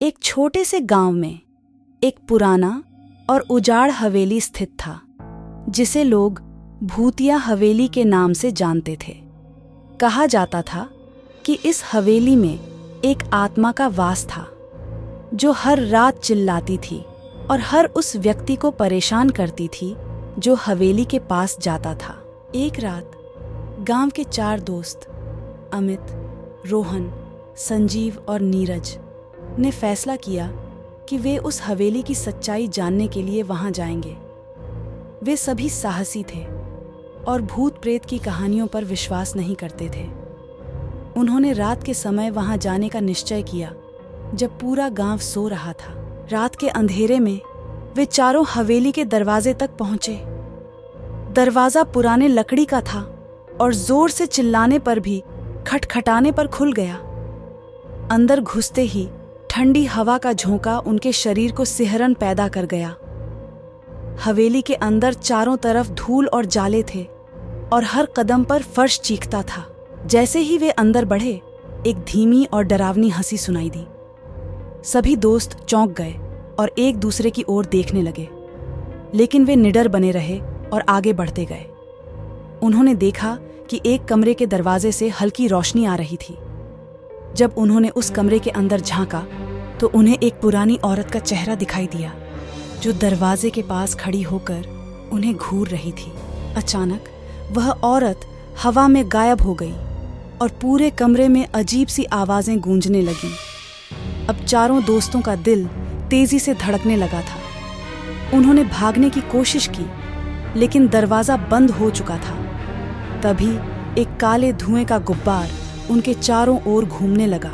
एक छोटे से गांव में एक पुराना और उजाड़ हवेली स्थित था, जिसे लोग भूतिया हवेली के नाम से जानते थे। कहा जाता था कि इस हवेली में एक आत्मा का वास था, जो हर रात चिल्लाती थी और हर उस व्यक्ति को परेशान करती थी जो हवेली के पास जाता था। एक रात गांव के 4 दोस्त अमित, रोहन, संजीव और नीरज ने फैसला किया कि वे उस हवेली की सच्चाई जानने के लिए वहां जाएंगे। वे सभी साहसी थे और भूत प्रेत की कहानियों पर विश्वास नहीं करते थे। उन्होंने रात के समय वहां जाने का निश्चय किया, जब पूरा गांव सो रहा था। रात के अंधेरे में वे चारों हवेली के दरवाजे तक पहुंचे। दरवाजा पुराने लकड़ी का था और जोर से चिल्लाने पर भी खटखटाने पर खुल गया। अंदर घुसते ही ठंडी हवा का झोंका उनके शरीर को सिहरन पैदा कर गया। हवेली के अंदर चारों तरफ धूल और जाले थे और हर कदम पर फर्श चीखता था। जैसे ही वे अंदर बढ़े, एक धीमी और डरावनी हंसी सुनाई दी। सभी दोस्त चौंक गए और एक दूसरे की ओर देखने लगे, लेकिन वे निडर बने रहे और आगे बढ़ते गए। उन्होंने देखा कि एक कमरे के दरवाजे से हल्की रोशनी आ रही थी। जब उन्होंने उस कमरे के अंदर झांका तो उन्हें एक पुरानी औरत का चेहरा दिखाई दिया, जो दरवाजे के पास खड़ी होकर उन्हें घूर रही थी। अचानक वह औरत हवा में गायब हो गई और पूरे कमरे में अजीब सी आवाजें गूंजने लगीं। अब चारों दोस्तों का दिल तेजी से धड़कने लगा था। उन्होंने भागने की कोशिश की, लेकिन दरवाजा बंद हो चुका था। तभी एक काले धुएं का गुब्बार उनके चारों ओर घूमने लगा